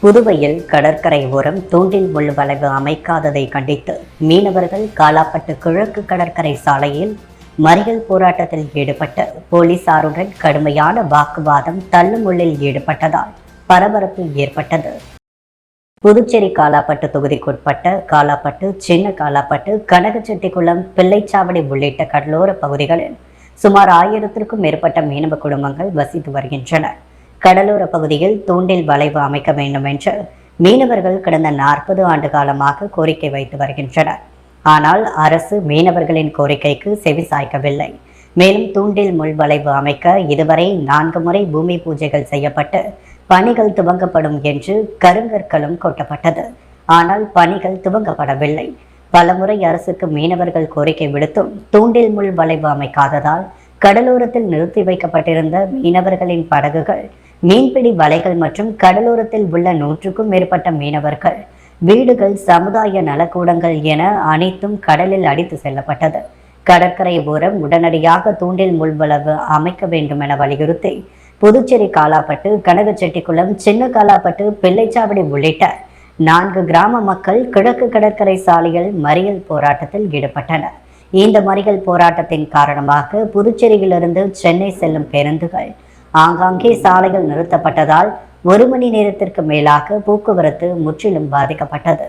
புதுவையில் கடற்கரை ஓரம் தூண்டில் முள் வளைவு அமைக்காததை கண்டித்து மீனவர்கள் காலாப்பட்டு கிழக்கு கடற்கரை சாலையில் மறியல் போராட்டத்தில் ஈடுபட்டு போலீசாருடன் கடுமையான வாக்குவாதம் தள்ளுமுள்ளில் ஈடுபட்டதால் பரபரப்பு ஏற்பட்டது. புதுச்சேரி காலாப்பட்டு தொகுதிக்குட்பட்ட காலாப்பட்டு, சின்ன காலாப்பட்டு, கனகச்செட்டிக்குளம், பிள்ளைச்சாவடி உள்ளிட்ட கடலோர பகுதிகளில் சுமார் 1000க்கும் மேற்பட்ட மீனவ குடும்பங்கள் வசித்து வருகின்றனர். கடலோர பகுதியில் தூண்டில் வளைவு அமைக்க வேண்டும் என்று மீனவர்கள் கடந்த 40 ஆண்டு காலமாக கோரிக்கை வைத்து வருகின்றனர். ஆனால் அரசு மீனவர்களின் கோரிக்கைக்கு செவி சாய்க்கவில்லை. மேலும் தூண்டில் முள் வளைவு அமைக்க இதுவரை 4 முறை பூமி பூஜைகள் செய்யப்பட்டு பணிகள் துவங்கப்படும் என்று கருங்கற்களும் கொட்டப்பட்டது. ஆனால் பணிகள் துவங்கப்படவில்லை. பலமுறை அரசுக்கு மீனவர்கள் கோரிக்கை விடுத்தும் தூண்டில் முள் வளைவு அமைக்காததால் கடலோரத்தில் நிறுத்தி வைக்கப்பட்டிருந்த மீனவர்களின் படகுகள், மீன்பிடி வலைகள் மற்றும் கடலோரத்தில் உள்ள 100க்கும் மேற்பட்ட மீனவர்கள் வீடுகள், சமுதாய நலக்கூடங்கள் என அனைத்தும் கடலில் அடித்து செல்லப்பட்டது. கடற்கரை ஓரம் உடனடியாக தூண்டில் முள் வளைவு அமைக்க வேண்டும் என வலியுறுத்தி புதுச்சேரி காலாப்பட்டு, கனகச்செட்டிக்குளம், சின்ன காலாப்பட்டு, பிள்ளைச்சாவடி உள்ளிட்ட 4 கிராம மக்கள் கிழக்கு கடற்கரை சாலையில் மறியல் போராட்டத்தில் ஈடுபட்டனர். இந்த மறியல் போராட்டத்தின் காரணமாக புதுச்சேரியிலிருந்து சென்னை செல்லும் பேருந்துகள் ஆங்காங்கே சாலைகள் நிறுத்தப்பட்டதால் 1 மணி நேரத்திற்கு மேலாக போக்குவரத்து முற்றிலும் பாதிக்கப்பட்டது.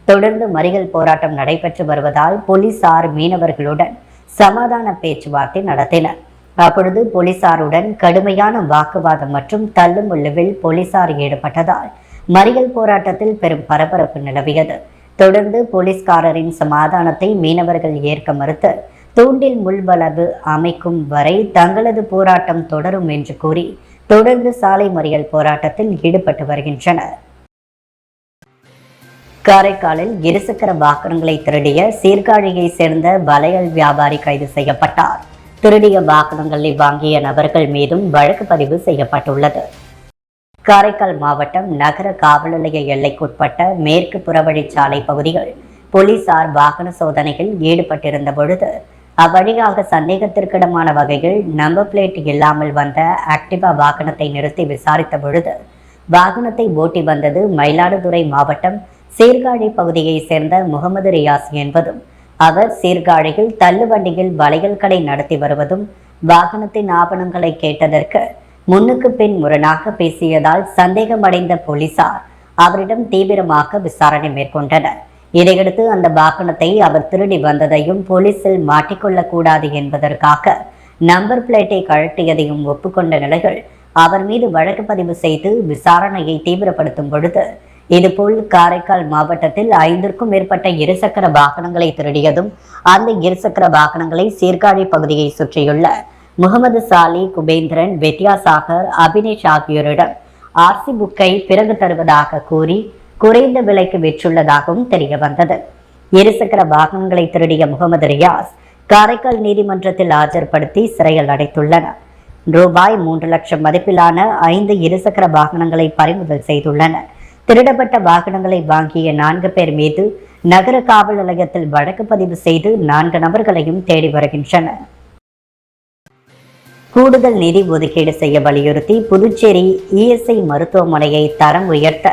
தொடர்ந்து மறியல் போராட்டம் நடைபெற்று வருவதால் போலீசார் மீனவர்களுடன் சமாதான பேச்சுவார்த்தை நடத்தினர். அப்பொழுது போலீசாருடன் கடுமையான வாக்குவாதம் மற்றும் தள்ளுமுள்ளுவில் போலீசார் ஈடுபட்டதால் மறியல் போராட்டத்தில் பெரும் பரபரப்பு நிலவியது. தொடர்ந்து போலீஸ்காரரின் சமாதானத்தை மீனவர்கள் ஏற்க மறுத்து தூண்டில் முள் வளைவு அமைக்கும் வரை தங்களது போராட்டம் தொடரும் என்று கூறி தொடர்ந்து சாலை மறியல் போராட்டத்தில் ஈடுபட்டு வருகின்றனர். காரைக்காலில் இருசக்கர வாகனங்களை திருடிய சீர்காழியை சேர்ந்த வளையல் வியாபாரி கைது செய்யப்பட்டார். திருடிய வாகனங்களை வாங்கிய நபர்கள் மீதும் வழக்கு பதிவு செய்யப்பட்டுள்ளது. காரைக்கால் மாவட்டம் நகர காவல் நிலைய எல்லைக்குட்பட்ட மேற்கு புறவழிச்சாலை பகுதிகள் போலீசார் வாகன சோதனையில் ஈடுபட்டிருந்த பொழுது அவ்வழியாக சந்தேகத்திற்கிடமான வகையில் நம்பர் பிளேட் இல்லாமல் வந்த ஆக்டிவா வாகனத்தை நிறுத்தி விசாரித்த பொழுது வாகனத்தை ஓட்டி வந்தது மயிலாடுதுறை மாவட்டம் சீர்காழி பகுதியை சேர்ந்த முகமது ரியாஸ் என்பதும், அவர் சீர்காழியில் தள்ளுவண்டியில் வளையல் கடை நடத்தி வருவதும், வாகனத்தின் ஆவணங்களை கேட்டதற்கு முன்னுக்கு பின் முரணாக பேசியதால் சந்தேகமடைந்த போலீசார் அவரிடம் தீவிரமாக விசாரணை மேற்கொண்டனர். இதையடுத்து அந்த வாகனத்தை அவர் திருடி வந்ததையும் போலீசில் மாட்டிக்கொள்ளக்கூடாது என்பதற்காக நம்பர் பிளேட்டை கழட்டியதையும் ஒப்புக்கொண்ட நிலையில் அவர் மீது வழக்கு பதிவு செய்து விசாரணையை தீவிரப்படுத்தும் பொழுது இதுபோல் காரைக்கால் மாவட்டத்தில் 5க்கும் மேற்பட்ட இருசக்கர வாகனங்களை திருடியதும், அந்த இருசக்கர வாகனங்களை சீர்காழி பகுதியை சுற்றியுள்ள முகமது சாலி, குபேந்திரன், வித்யாசாகர், அபினேஷ் ஆகியோரிடம் ஆர்சி புக்கை பிறகு தருவதாக கூறி குறைந்த விலைக்கு விற்றுள்ளதாகவும் தெரிய வந்தது. இருசக்கர வாகனங்களை திருடிய முகமது ரியாஸ் காரைக்கால் நீதிமன்றத்தில் ஆஜர்படுத்தி சிறையில் அடைத்துள்ளனர். ரூபாய் 3 லட்சம் மதிப்பிலான 5 இருசக்கர வாகனங்களை பறிமுதல் செய்துள்ளனர். திருடப்பட்ட வாகனங்களை வாங்கிய 4 பேர் மீது நகர காவல் நிலையத்தில் வழக்கு பதிவு செய்து 4 நபர்களையும் தேடி வருகின்றனர். கூடுதல் நிதி ஒதுக்கீடு செய்ய வலியுறுத்தி புதுச்சேரி இஎஸ்ஐ மருத்துவமனையை தரம் உயர்த்த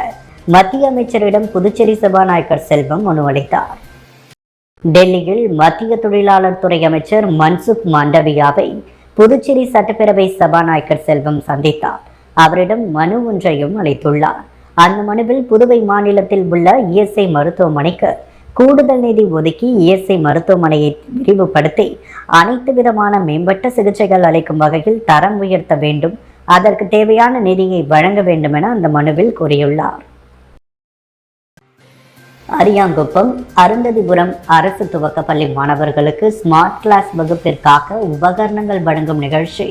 மத்திய அமைச்சரிடம் புதுச்சேரி சபாநாயகர் செல்வம் மனு அளித்தார். டெல்லியில் மத்திய தொழிலாளர் துறை அமைச்சர் மன்சுக் மாண்டவியாவை புதுச்சேரி சட்டப்பேரவை சபாநாயகர் செல்வம் சந்தித்தார். அவரிடம் மனு ஒன்றையும் அளித்துள்ளார். அந்த மனுவில் புதுவை மாநிலத்தில் உள்ள இஎஸ்ஐ மருத்துவமனைக்கு கூடுதல் நிதி ஒதுக்கி இஎஸ்ஐ மருத்துவமனையை விரிவுபடுத்தி அனைத்து விதமான மேம்பட்ட சிகிச்சைகள் அளிக்கும் வகையில் தரம் உயர்த்த வேண்டும், அதற்கு தேவையான நிதியை வழங்க வேண்டும் என அந்த மனுவில் கூறியுள்ளார். அரியாங்குப்பம், அருந்ததிபுரம் அரசு துவக்கப்பள்ளி மாணவர்களுக்கு ஸ்மார்ட் கிளாஸ் வகுப்பிற்காக உபகரணங்கள் வழங்கும் நிகழ்ச்சி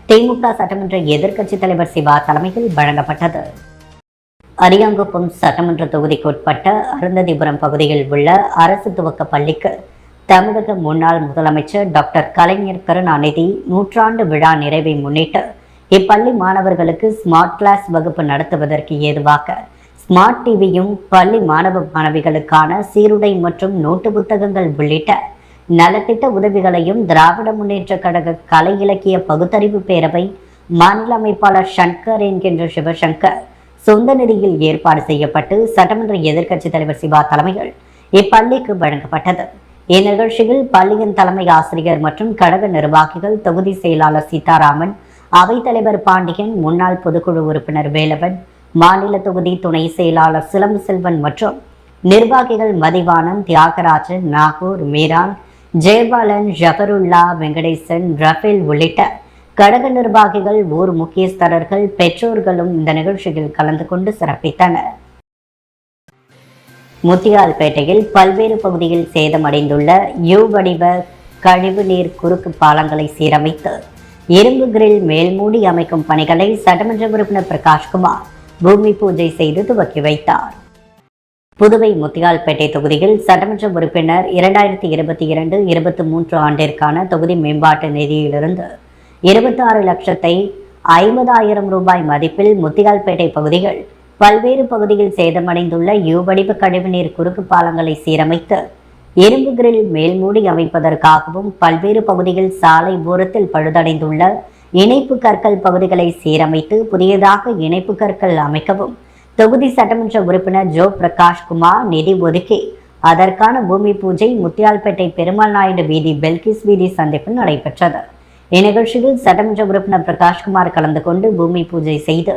திமுக சட்டமன்ற எதிர்க்கட்சித் தலைவர் சிவா தலைமையில் வழங்கப்பட்டது. அரியாங்குப்பம் சட்டமன்ற தொகுதிக்குட்பட்ட அருந்ததிபுரம் பகுதியில் உள்ள அரசு துவக்க பள்ளிக்கு தமிழக முன்னாள் முதலமைச்சர் டாக்டர் கலைஞர் கருணாநிதி 100ஆண்டு விழா நிறைவை முன்னிட்டு இப்பள்ளி மாணவர்களுக்கு ஸ்மார்ட் கிளாஸ் வகுப்பு நடத்துவதற்கு ஏதுவாக ஸ்மார்ட் டிவியும், பள்ளி மாணவ மாணவிகளுக்கான சீருடை மற்றும் நோட்டு புத்தகங்கள் உள்ளிட்ட நலத்திட்ட உதவிகளையும் திராவிட முன்னேற்ற கழக கலை இலக்கிய பகுத்தறிவு பேரவை மாநில அமைப்பாளர் சங்கர் என்கின்ற சிவசங்கர் சொந்த நிதியில் ஏற்பாடு செய்யப்பட்டு சட்டமன்ற எதிர்க்கட்சித் தலைவர் சிவா தலைமையில் இப்பள்ளிக்கு வழங்கப்பட்டது. இந்நிகழ்ச்சியில் பள்ளியின் தலைமை ஆசிரியர் மற்றும் கழக நிர்வாகிகள், தொகுதி செயலாளர் சீதாராமன், அவைத்தலைவர் பாண்டியன், முன்னாள் பொதுக்குழு உறுப்பினர் வேலவன், மாநில தொகுதி துணை செயலாளர் சிலம்பு செல்வன் மற்றும் நிர்வாகிகள் மதிவானன், தியாகராஜன், நாகூர், மீரான், ஜெயபாலன், ஜபருல்லா, வெங்கடேசன், ரஃபேல் உள்ளிட்ட கழக நிர்வாகிகள், ஊர் முக்கியஸ்தரர்கள், பெற்றோர்களும் இந்த நிகழ்ச்சியில் கலந்து கொண்டு சிறப்பித்தனர். முத்தியால்பேட்டையில் பல்வேறு பகுதியில் சேதமடைந்துள்ள யூ வடிவ கழிவுநீர் குறுக்கு பாலங்களை சீரமைத்து இரும்பு கிரில் மேல்மூடி அமைக்கும் பணிகளை சட்டமன்ற உறுப்பினர் பிரகாஷ்குமார் பூமி பூஜை செய்து துவக்கி வைத்தார். புதுவை முத்தியால்பேட்டை தொகுதியில் சட்டமன்ற உறுப்பினர் 2022-23 ஆண்டிற்கான தொகுதி மேம்பாட்டு நிதியிலிருந்து 26,50,000 ரூபாய் மதிப்பில் முத்தியால்பேட்டை பகுதிகள் பல்வேறு பகுதியில் சேதமடைந்துள்ள யூ வடிவ கழிவுநீர் குறுக்கு பாலங்களை சீரமைத்து இரும்பு கிரில் மேல்மூடி அமைப்பதற்காகவும், பல்வேறு பகுதியில் சாலை ஓரத்தில் பழுதடைந்துள்ள இணைப்பு கற்கள் பகுதிகளை சீரமைத்து புதியதாக இணைப்பு கற்கள் அமைக்கவும் தொகுதி சட்டமன்ற உறுப்பினர் ஜோ பிரகாஷ்குமார் நிதி ஒதுக்கி அதற்கான பூமி பூஜை முத்தியால்பேட்டை பெருமாள் நாயுடு வீதி, பெல்கிஸ் வீதி சந்திப்பில் நடைபெற்றது. இந்நிகழ்ச்சியில் சட்டமன்ற உறுப்பினர் பிரகாஷ்குமார் கலந்து கொண்டு பூமி பூஜை செய்து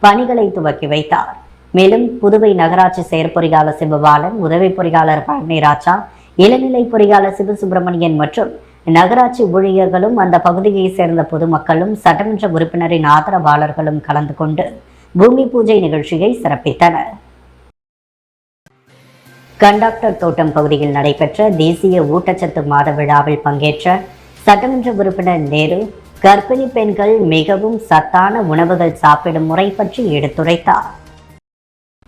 பணிகளை துவக்கி வைத்தார். மேலும் புதுவை நகராட்சி செயற்பொறியாளர் சிவபாலன், உதவி பொறியாளர் பழனிராஜா, இளநிலை பொறியாளர் சிவசுப்பிரமணியன் மற்றும் நகராட்சி ஊழியர்களும், அந்த பகுதியை சேர்ந்த பொதுமக்களும், சட்டமன்ற உறுப்பினரின் ஆதரவாளர்களும் கலந்து கொண்டு பூமி பூஜை நிகழ்ச்சியை சிறப்பித்தனர். கண்டக்டர் தோட்டம் பகுதியில் நடைபெற்ற தேசிய ஊட்டச்சத்து மாத விழாவில் பங்கேற்ற சட்டமன்ற உறுப்பினர் நேரு கர்ப்பிணி பெண்கள் மிகவும் சத்தான உணவுகள் சாப்பிடும் முறை பற்றி எடுத்துரைத்தார்.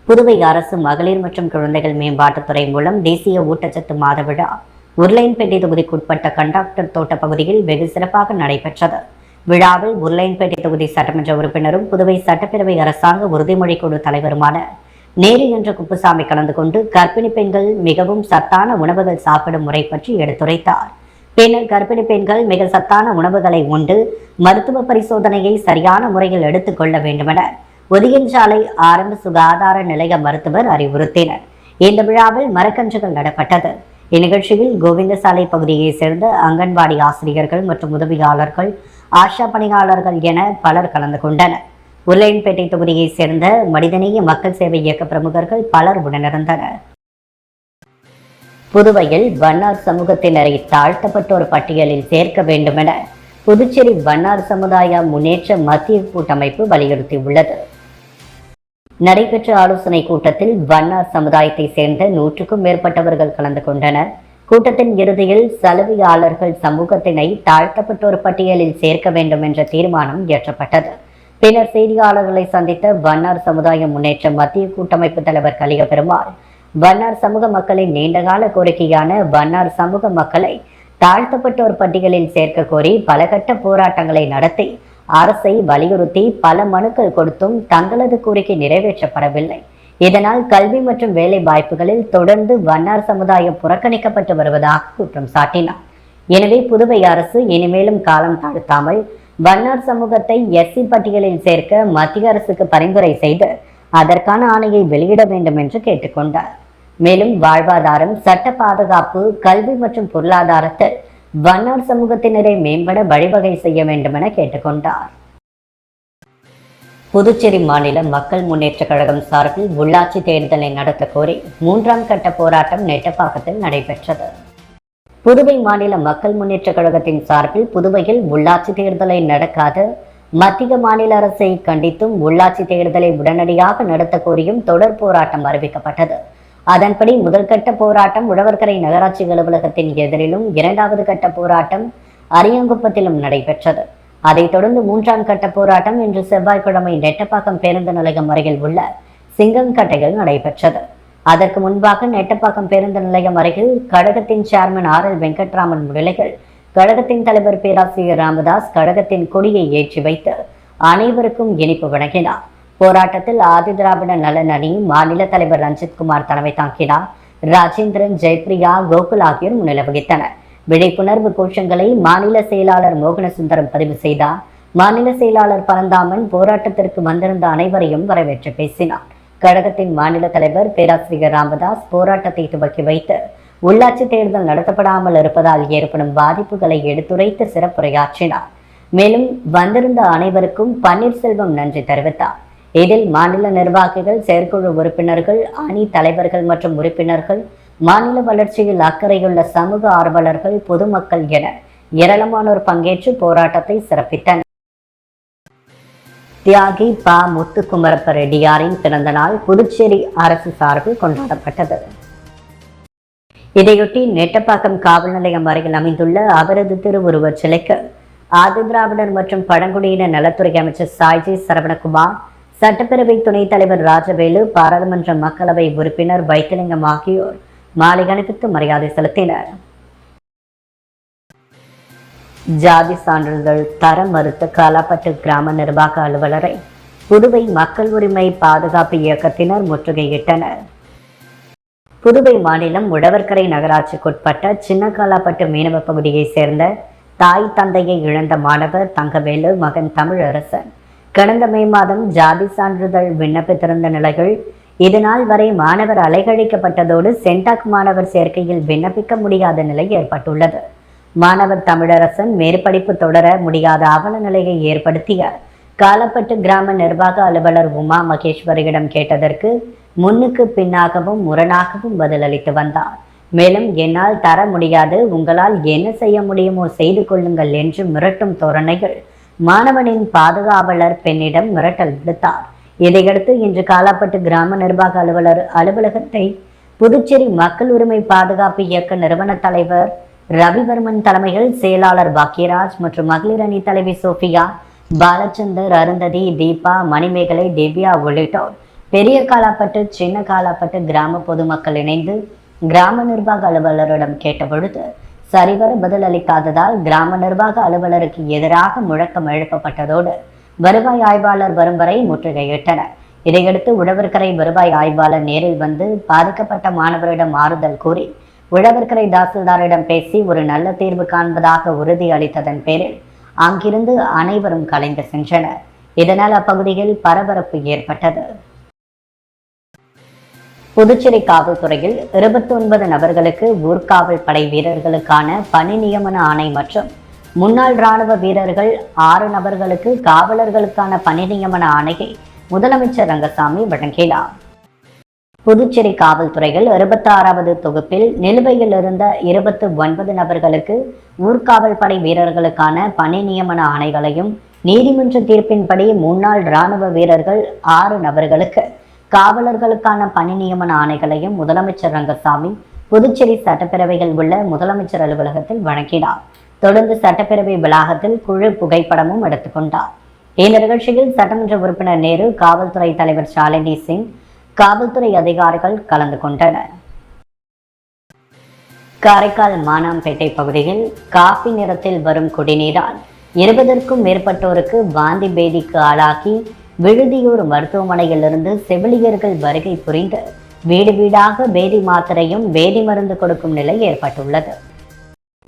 புதுவை அரசு மகளிர் மற்றும் குழந்தைகள் மேம்பாட்டுத்துறை மூலம் தேசிய ஊட்டச்சத்து மாத விழா உருளையன்பேட்டை தொகுதிக்குட்பட்ட கண்டக்டர் தோட்ட பகுதியில் வெகு சிறப்பாக நடைபெற்றது. விழாவில் உருளையன்பேட்டை தொகுதி சட்டமன்ற உறுப்பினரும் புதுவை சட்டப்பேரவை அரசாங்க உறுதிமொழி குழு தலைவருமான நேரு என்ற குப்புசாமி கலந்து கொண்டு கர்ப்பிணி பெண்கள் மிகவும் சத்தான உணவுகள் சாப்பிடும் முறை பற்றி எடுத்துரைத்தார். பின்னர் கர்ப்பிணி பெண்கள் மிக சத்தான உணவுகளை உண்டு மருத்துவ பரிசோதனையை சரியான முறையில் எடுத்துக் கொள்ள வேண்டுமென ஒதியஞ்சாலை ஆரம்ப சுகாதார நிலைய மருத்துவர் அறிவுறுத்தினர். இந்த விழாவில் மரக்கன்றுகள் நடப்பட்டது. இந்நிகழ்ச்சியில் கோவிந்தசாலை பகுதியைச் சேர்ந்த அங்கன்வாடி ஆசிரியர்கள் மற்றும் உதவியாளர்கள், ஆஷா பணியாளர்கள் என பலர் கலந்து கொண்டனர். உருளையன்பேட்டை தொகுதியைச் சேர்ந்த மனிதநேய மக்கள் சேவை இயக்க பிரமுகர்கள் பலர் உடனிருந்தனர். புதுவையில் வண்ணார் சமூகத்தினரை தாழ்த்தப்பட்டோர் பட்டியலில் சேர்க்க வேண்டுமென புதுச்சேரி வண்ணார் சமுதாய முன்னேற்ற மத்திய கூட்டமைப்பு வலியுறுத்தியுள்ளது. நடைபெற்ற ஆலோசனை கூட்டத்தில் வண்ணார் சமுதாயத்தை சேர்ந்த 100க்கும் மேற்பட்டவர்கள் கலந்து கொண்டனர். கூட்டத்தின் இறுதியில் சலுகையாளர்கள் சமூகத்தினை தாழ்த்தப்பட்டோர் பட்டியலில் சேர்க்க வேண்டும் என்ற தீர்மானம் இயற்றப்பட்டது. பின்னர் செய்தியாளர்களை சந்தித்த வண்ணார் சமுதாய முன்னேற்ற மத்திய கூட்டமைப்பு தலைவர் கலிய பெருமாள், வண்ணார் சமூக மக்களின் நீண்டகால கோரிக்கையான வண்ணார் சமூக மக்களை தாழ்த்தப்பட்டோர் பட்டியலில் சேர்க்க கோரி பல கட்ட போராட்டங்களை நடத்தி அரசை வலியுறுத்தி பல மனுக்கள் கொடுத்தும் தங்களது கோரிக்கை நிறைவேற்றப்படவில்லை. இதனால் கல்வி மற்றும் வேலை வாய்ப்புகளில் தொடர்ந்து வண்ணார் சமுதாயம் புறக்கணிக்கப்பட்டு வருவதாக குற்றம் சாட்டினார். எனவே புதுவை அரசு இனிமேலும் காலம் தாழ்த்தாமல் வண்ணார் சமூகத்தை எஸ்சி பட்டியலில் சேர்க்க மத்திய அரசுக்கு பரிந்துரை செய்து அதற்கான ஆணையை வெளியிட வேண்டும் என்று கேட்டுக்கொண்டார். மேலும் வாழ்வாதாரம், சட்ட பாதுகாப்பு, கல்வி மற்றும் பொருளாதாரத்தில் வண்ணார் சமூகத்தினரை மேம்பட வழிவகை செய்ய வேண்டும் என கேட்டுக்கொண்டார். புதுச்சேரி மாநில மக்கள் முன்னேற்ற கழகம் சார்பில் உள்ளாட்சி தேர்தலை நடத்த கோரி 3ஆம் கட்ட போராட்டம் நெட்டப்பாக்கத்தில் நடைபெற்றது. புதுவை மாநில மக்கள் முன்னேற்ற கழகத்தின் சார்பில் புதுவையில் உள்ளாட்சி தேர்தலை நடக்காத மத்திய மாநில அரசை கண்டித்தும் உள்ளாட்சி தேர்தலை உடனடியாக நடத்த கோரியும் தொடர் போராட்டம் அறிவிக்கப்பட்டது. அதன்படி முதல் கட்ட போராட்டம் உழவர்கரை நகராட்சி அலுவலகத்தின் எதிரிலும், 2வது கட்ட போராட்டம் அரியாங்குப்பத்திலும் நடைபெற்றது. அதைத் தொடர்ந்து 3ஆம் கட்ட போராட்டம் இன்று செவ்வாய்க்கிழமை நெட்டப்பாக்கம் பேருந்து நிலையம் அருகில் உள்ள சிங்கங்கட்டையில் நடைபெற்றது. அதற்கு முன்பாக நெட்டப்பாக்கம் பேருந்து நிலையம் அருகில் கழகத்தின் சேர்மன் RL வெங்கட்ராமன் முன்னிலையில் கழகத்தின் தலைவர் பேராசிரியர் ராமதாஸ் கழகத்தின் கொடியை ஏற்றி வைத்து அனைவருக்கும் இனிப்பு வழங்கினார். போராட்டத்தில் ஆதி திராவிட நலன் அணி மாநில தலைவர் ரஞ்சித்குமார் தலைமை தாங்கினார். ராஜேந்திரன், ஜெயப்பிரியா, கோகுல் ஆகியோர் முன்னிலை வகித்தனர். விழிப்புணர்வு கோஷங்களை மாநில செயலாளர் மோகனசுந்தரம் பதிவு செய்தார். மாநில செயலாளர் பரந்தாமன் போராட்டத்திற்கு வந்திருந்த அனைவரையும் வரவேற்று பேசினார். கழகத்தின் மாநில தலைவர் பேராசிரியர் ராமதாஸ் போராட்டத்தை துவக்கி வைத்து உள்ளாட்சி தேர்தல் நடத்தப்படாமல் இருப்பதால் ஏற்படும் பாதிப்புகளை எடுத்துரைத்து சிறப்புரையாற்றினார். மேலும் வந்திருந்த அனைவருக்கும் பன்னீர்செல்வம் நன்றி தெரிவித்தார். இதில் மாநில நிர்வாகிகள், செயற்குழு உறுப்பினர்கள், அணி தலைவர்கள் மற்றும் உறுப்பினர்கள், மாநில வளர்ச்சியில் அக்கறையுள்ள சமூக ஆர்வலர்கள், பொதுமக்கள் என ஏராளமானோர் பங்கேற்று போராட்டத்தை சிறப்பித்தனர். தியாகி ப. முத்துக்குமரப்ப ரெட்டியாரின் பிறந்த நாள் புதுச்சேரி அரசு சார்பில் கொண்டாடப்பட்டது. இதையொட்டி நெட்டப்பாக்கம் காவல் நிலையம் அருகில் அமைந்துள்ள அவரது திருவுருவச் சிலைக்கு ஆதி திராவிடர் மற்றும் பழங்குடியின நலத்துறை அமைச்சர் சாய்ஜி சரவணகுமார், சட்டப்பேரவை துணைத் தலைவர் ராஜவேலு, பாராளுமன்ற மக்களவை உறுப்பினர் வைத்திலிங்கம் ஆகியோர் மாலை அணிவித்து மரியாதை செலுத்தினர். ஜாதி சான்றிதழ் தர மறுத்த காலாப்பட்டு கிராம நிர்வாக அலுவலரை புதுவை மக்கள் உரிமை பாதுகாப்பு இயக்கத்தினர் முற்றுகையிட்டனர். புதுவை மாநிலம் உழவர்கரை நகராட்சிக்குட்பட்ட சின்ன காலாப்பட்டு மீனவ பகுதியைச் சேர்ந்த தாய் தந்தையை இழந்த மாணவர் தங்கவேலு மகன் தமிழரசன் கடந்த மே மாதம் ஜாதி சான்றிதழ் விண்ணப்பித்திருந்த நிலையில் இதனால் வரை மாணவர் அலைகழிக்கப்பட்டதோடு சென்டாக் மாணவர் சேர்க்கையில் விண்ணப்பிக்க முடியாத நிலை ஏற்பட்டுள்ளது. மாணவர் தமிழரசன் மேற்படிப்பு தொடர முடியாத அவல நிலையை ஏற்படுத்திய காலாப்பட்டு கிராம நிர்வாக அலுவலர் உமா மகேஸ்வரியிடம் கேட்டதற்கு முன்னுக்கு பின்னாகவும் முரணாகவும் பதிலளித்து வந்தார். மேலும் என்னால் தர முடியாது, உங்களால் என்ன செய்ய முடியுமோ செய்து கொள்ளுங்கள் என்று மிரட்டும் தோரணைகள் மாணவனின் பாதுகாவலர் பெண்ணிடம் மிரட்டல் விடுத்தார். இதையடுத்து இன்று காலாப்பட்டு கிராம நிர்வாக அலுவலர் அலுவலகத்தை புதுச்சேரி மக்கள் உரிமை பாதுகாப்பு இயக்க நிறுவன தலைவர் ரவிவர்மன் தலைமையில் செயலாளர் பாக்கியராஜ் மற்றும் மகளிர் அணி தலைவி சோபியா, பாலச்சந்தர், அருந்ததி, தீபா, மணிமேகலை, திவ்யா உள்ளிட்டோர் பெரிய காலாப்பட்டு, சின்ன காலாப்பட்டு கிராம பொதுமக்கள் இணைந்து கிராம நிர்வாக அலுவலரிடம் கேட்டபொழுது சரிவர பதில் அளிக்காததால் கிராம நிர்வாக அலுவலருக்கு எதிராக முழக்கம் எழுப்பப்பட்டதோடு வருவாய் ஆய்வாளர் வரும் வரை முற்றுகையிட்டனர். இதையடுத்து உழவர்கரை வருவாய் ஆய்வாளர் நேரில் வந்து பாதிக்கப்பட்ட மாணவரிடம் ஆறுதல் கூறி உழவர்கரை தாசில்தாரிடம் பேசி ஒரு நல்ல தீர்வு காண்பதாக உறுதி அளித்ததன் பேரில் அங்கிருந்து அனைவரும் கலைந்து சென்றனர். இதனால் அப்பகுதியில் பரபரப்பு ஏற்பட்டது. புதுச்சேரி காவல்துறையில் 29 நபர்களுக்கு ஊர்காவல் படை வீரர்களுக்கான பணி நியமன ஆணை மற்றும் முன்னாள் இராணுவ வீரர்கள் 6 நபர்களுக்கு காவலர்களுக்கான பணி நியமன ஆணையை முதலமைச்சர் ரங்கசாமி வழங்கினார். புதுச்சேரி காவல்துறையில் 66வது தொகுப்பில் நிலுவையில் இருந்த 29 நபர்களுக்கு ஊர்காவல் படை வீரர்களுக்கான பணி நியமன ஆணைகளையும், நீதிமன்ற தீர்ப்பின்படி முன்னாள் இராணுவ வீரர்கள் 6 நபர்களுக்கு காவலர்களுக்கான பணி நியமன ஆணைகளையும் முதலமைச்சர் ரங்கசாமி புதுச்சேரி சட்டப்பேரவையில் உள்ள முதலமைச்சர் அலுவலகத்தில் வழங்கினார். தொடர்ந்து சட்டப்பேரவை வளாகத்தில் குழு புகைப்படமும் எடுத்துக்கொண்டார். இந்த நிகழ்ச்சியில் சட்டமன்ற உறுப்பினர் நேரு, காவல்துறை தலைவர் ஷாலினி சிங், காவல்துறை அதிகாரிகள் கலந்து கொண்டனர். காரைக்கால் மானாம்பேட்டை பகுதியில் காபி நிறத்தில் வரும் குடிநீரால் 20க்கும் மேற்பட்டோருக்கு வாந்தி பேதிக்கு ஆளாகி விழுதியூர் மருத்துவமனையிலிருந்து செவிலியர்கள் வருகை புரிந்து வீடு வீடாக பேதி மாத்திரையும் பேதி மருந்து கொடுக்கும் நிலை ஏற்பட்டுள்ளது.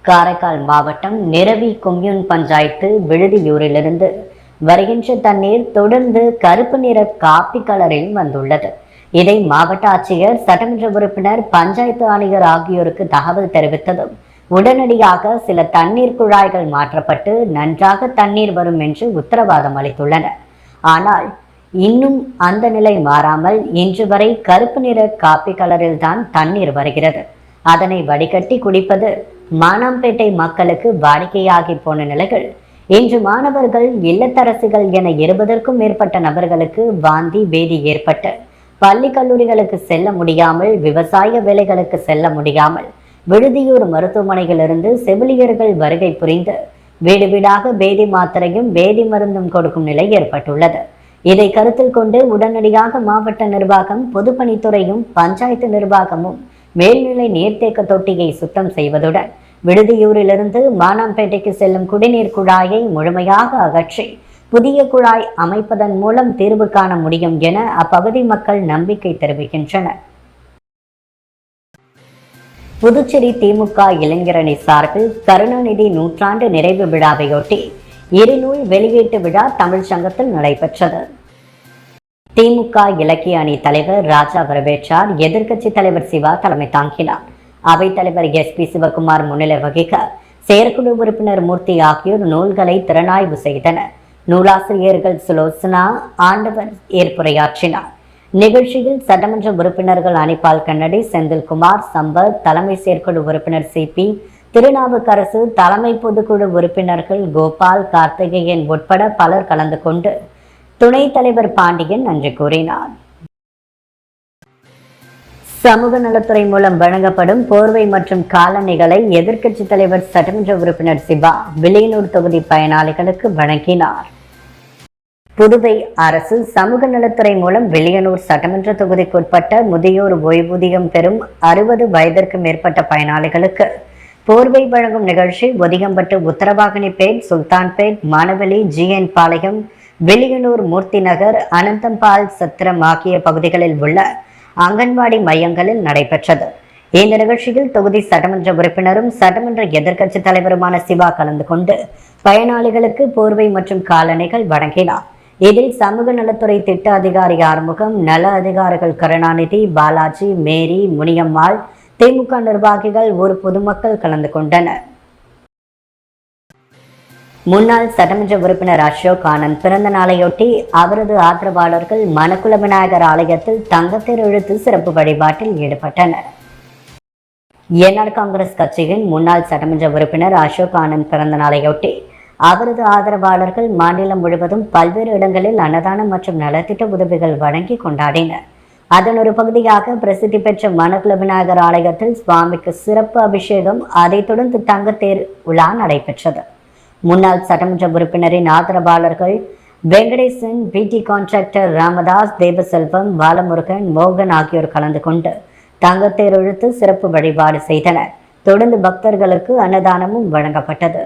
காரைக்கால் மாவட்டம் நிரவி கொம்யூன் பஞ்சாயத்து விழுதியூரிலிருந்து வருகின்ற தண்ணீர் தொடர்ந்து கருப்பு நிற காப்பி கலரில் வந்துள்ளது. இதை மாவட்ட ஆட்சியர், சட்டமன்ற உறுப்பினர், பஞ்சாயத்து ஆணையர் ஆகியோருக்கு தகவல் தெரிவித்ததும் உடனடியாக சில தண்ணீர் குழாய்கள் மாற்றப்பட்டு நன்றாக தண்ணீர் வரும் என்று உத்தரவாதம் அளித்துள்ளனர். ஆனால் இன்னும் அந்த நிலை மாறாமல் இன்று வரை கருப்பு நிற காப்பி கலரில் தான் தண்ணீர் வருகிறது. அதனை வடிகட்டி குடிப்பது மானாம்பேட்டை மக்களுக்கு வாடிக்கையாகி போன நிலைகள் இன்று மாணவர்கள், இல்லத்தரசிகள் என 20க்கும் மேற்பட்ட நபர்களுக்கு வாந்தி பேதி ஏற்பட்டு பள்ளி கல்லூரிகளுக்கு செல்ல முடியாமல், விவசாய வேலைகளுக்கு செல்ல முடியாமல் விழுதியூர் மருத்துவமனையிலிருந்து செவிலியர்கள் வருகை புரிந்து வீடு வீடாக பேதி மாத்திரையும் பேதி மருந்தும் கொடுக்கும் நிலை ஏற்பட்டுள்ளது. இதை கருத்தில் கொண்டு உடனடியாக மாவட்ட நிர்வாகம், பொதுப்பணித்துறையும் பஞ்சாயத்து நிர்வாகமும் மேல்நிலை நீர்த்தேக்க தொட்டியை சுத்தம் செய்வதுடன் விடுதியூரிலிருந்து மானாம்பேட்டைக்கு செல்லும் குடிநீர் குழாயை முழுமையாக அகற்றி புதிய குழாய் அமைப்பதன் மூலம் தீர்வு காண முடியும் என அப்பகுதி மக்கள் நம்பிக்கை தெரிவிக்கின்றனர். புதுச்சேரி திமுக இளைஞரணி சார்பில் கருணாநிதி 100ஆண்டு நிறைவு விழாவையொட்டி இருநூல் வெளியீட்டு விழா தமிழ் சங்கத்தில் நடைபெற்றது. திமுக இலக்கிய அணி தலைவர் ராஜா வரவேற்றார். எதிர்க்கட்சி தலைவர் சிவா தலைமை தாங்கினார். அவைத்தலைவர் SP சிவகுமார் முன்னிலை வகிக்க செயற்குழு உறுப்பினர் மூர்த்தி ஆகியோர் நூல்களை திறனாய்வு செய்தனர். நூலாசிரியர்கள் சுலோசனா ஆண்டவர் ஏற்புரையாற்றினார். நிகழ்ச்சியில் சட்டமன்ற உறுப்பினர்கள் அனிபால் கண்ணடி, செந்தில்குமார், சம்பத், தலைமை செயற்குழு உறுப்பினர் CP திருநாவுக்கரசு, தலைமை பொதுக்குழு உறுப்பினர்கள் கோபால், கார்த்திகேயன் உட்பட பலர் கலந்து கொண்டு துணைத் தலைவர் பாண்டியன் நன்றி கூறினார். சமூக நலத்துறை மூலம் வழங்கப்படும் போர்வை மற்றும் காலணிகளை எதிர்க்கட்சித் தலைவர் சட்டமன்ற உறுப்பினர் சிவா வில்லியனூர் தொகுதி பயனாளிகளுக்கு வழங்கினார். புதுவை அரசு சமூக நலத்துறை மூலம் வில்லியனூர் சட்டமன்ற தொகுதிக்குட்பட்ட முதியோர் ஓய்வூதியம் பெறும் 60 வயதிற்கு மேற்பட்ட பயனாளிகளுக்கு போர்வை வழங்கும் நிகழ்ச்சி ஒதிகம்பட்டு, உத்தரவாகனிப்பேட், சுல்தான்பேட், மானவெளி, GN பாளையம், வில்லியனூர், மூர்த்தி நகர், அனந்தம்பால் சத்திரம் ஆகிய பகுதிகளில் உள்ள அங்கன்வாடி மையங்களில் நடைபெற்றது. இந்த நிகழ்ச்சியில் தொகுதி சட்டமன்ற உறுப்பினரும் சட்டமன்ற எதிர்க்கட்சி தலைவருமான சிவா கலந்து கொண்டு பயனாளிகளுக்கு போர்வை மற்றும் காலணிகள் வழங்கினார். இதில் சமூக நலத்துறை திட்ட அதிகாரி ஆறுமுகம், நல அதிகாரிகள் கருணாநிதி, பாலாஜி, மேரி, முனியம்மாள், திமுக நிர்வாகிகள், ஊர் பொதுமக்கள் கலந்து கொண்டனர். முன்னாள் சட்டமன்ற உறுப்பினர் அசோக் ஆனந்த் பிறந்த நாளையொட்டி அவரது ஆதரவாளர்கள் மணக்குள விநாயகர் ஆலயத்தில் தங்கத்தேர் இழுத்து சிறப்பு வழிபாட்டில் ஈடுபட்டனர். என்ஆர் காங்கிரஸ் கட்சியின் முன்னாள் சட்டமன்ற உறுப்பினர் அசோக் ஆனந்த் பிறந்த நாளையொட்டி அவரது ஆதரவாளர்கள் மாநிலம் முழுவதும் பல்வேறு இடங்களில் அன்னதானம் மற்றும் நலத்திட்ட உதவிகள் வழங்கி கொண்டாடினர். அதன் ஒரு பகுதியாக பிரசித்தி பெற்ற மணக்குள விநாயகர் ஆலயத்தில் சுவாமிக்கு சிறப்பு அபிஷேகம், அதைத் தொடர்ந்து தங்கத்தேர் உலா நடைபெற்றது. முன்னாள் சட்டமன்ற உறுப்பினரின் ஆதரவாளர்கள் வெங்கடேசன், BT கான்ட்ராக்டர் ராமதாஸ், தேவசெல்வம், பாலமுருகன், மோகன் ஆகியோர் கலந்து கொண்டு தங்கத்தேர் இழுத்து சிறப்பு வழிபாடு செய்தனர். தொடர்ந்து பக்தர்களுக்கு அன்னதானமும் வழங்கப்பட்டது.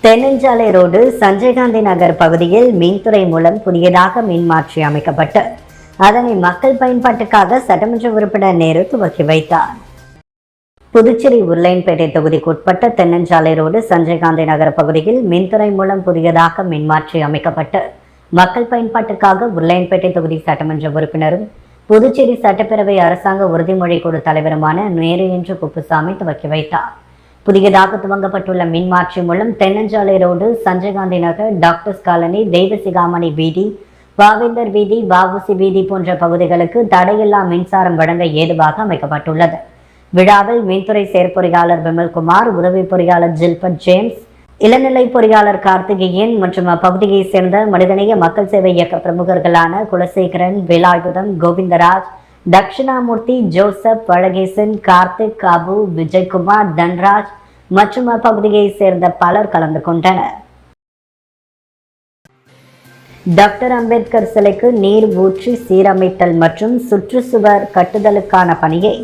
தென்னஞ்சாலை ரோடு சஞ்சய்காந்தி நகர் பகுதியில் மின்துறை மூலம் புதியதாக மின்மாற்றி அமைக்கப்பட்டு அதனை மக்கள் பயன்பாட்டுக்காக சட்டமன்ற உறுப்பினர் நேரு துவக்கி வைத்தார். புதுச்சேரி உருளையன்பேட்டை தொகுதிக்கு உட்பட்ட தென்னஞ்சாலை ரோடு சஞ்சய்காந்தி நகர் பகுதியில் மின்துறை மூலம் புதியதாக மின்மாற்றி அமைக்கப்பட்டு மக்கள் பயன்பாட்டுக்காக உருளையன்பேட்டை தொகுதி சட்டமன்ற உறுப்பினரும் புதுச்சேரி சட்டப்பேரவை அரசாங்க உறுதிமொழி குழு தலைவருமான நேரு என்று குப்புசாமி துவக்கி வைத்தார். புதியதாக துவங்கப்பட்டுள்ள மின்மாற்றி மூலம் தென்னஞ்சாலை ரோடு, சஞ்சய்காந்தி நகர், டாக்டர்ஸ் காலனி, தெய்வசிகாமணி வீதி, பாவேந்தர் வீதி, வாவுசி வீதி போன்ற பகுதிகளுக்கு தடையில்லா மின்சாரம் வழங்க ஏதுவாக அமைக்கப்பட்டுள்ளது. விழாவில் மின்துறை செயற்பொறியாளர் விமல்குமார், உதவி பொறியாளர் ஜில்பட் ஜேம்ஸ், இளநிலை பொறியாளர் கார்த்திகேயன் மற்றும் அப்பகுதியைச் சேர்ந்த மனிதநேய மக்கள் சேவை இயக்க பிரமுகர்களான குலசேகரன், வேலாயுதம், கோவிந்தராஜ், தட்சிணாமூர்த்தி, ஜோசப், வழகேசன், கார்த்திக், காபு, விஜய்குமார், தன்ராஜ் மற்றும் அப்பகுதியைச் சேர்ந்த பலர் கலந்து கொண்டனர். டாக்டர் அம்பேத்கர் சிலைக்கு நீர் ஊற்றி சீரமைத்தல் மற்றும் சுற்றுச்சுவர் கட்டுதலுக்கான பணியை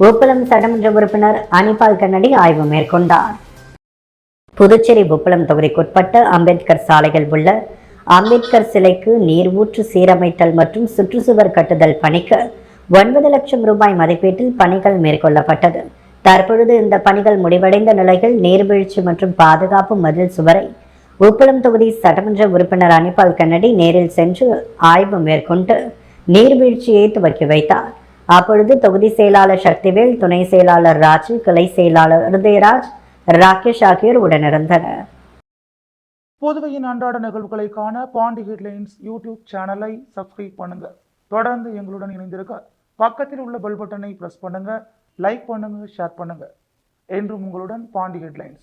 உப்பளம் சட்டமன்ற உறுப்பினர் அனிபால் கண்ணடி ஆய்வு மேற்கொண்டார். புதுச்சேரி உப்பளம் தொகுதிக்குட்பட்ட அம்பேத்கர் சாலையில் உள்ள அம்பேத்கர் சிலைக்கு நீர் ஊற்று சீரமைத்தல் மற்றும் சுற்றுச்சுவர் கட்டுதல் பணிக்கு 9 லட்சம் ரூபாய் மதிப்பீட்டில் பணிகள் மேற்கொள்ளப்பட்டது. தற்பொழுது இந்த பணிகள் முடிவடைந்த நிலையில் நீர்வீழ்ச்சி மற்றும் பாதுகாப்பு மதில் சுவரை உப்பளம் தொகுதி சட்டமன்ற உறுப்பினர் அனிபால் கண்ணடி நேரில் சென்று ஆய்வு மேற்கொண்டு நீர்வீழ்ச்சியை துவக்கி வைத்தார். அப்பொழுது தொகுதி செயலாளர் சக்திவேல், துணை செயலாளர் ராஜு, கிளை செயலாளர் ஹிருதயராஜ், ராகேஷ் ஆகியோர் உடனிருந்தனர். புதுவையின் அன்றாட நிகழ்வுகளை காண பாண்டி ஹெட்லைன்ஸ் யூடியூப் சேனலை சப்ஸ்கிரைப் பண்ணுங்க. தொடர்ந்து எங்களுடன் இணைந்திருக்க பக்கத்தில் உள்ள பெல் பட்டனை பிரஸ் பண்ணுங்க. லைக் பண்ணுங்க, ஷேர் பண்ணுங்க. என்றும் உங்களுடன் பாண்டி ஹெட்லைன்ஸ்.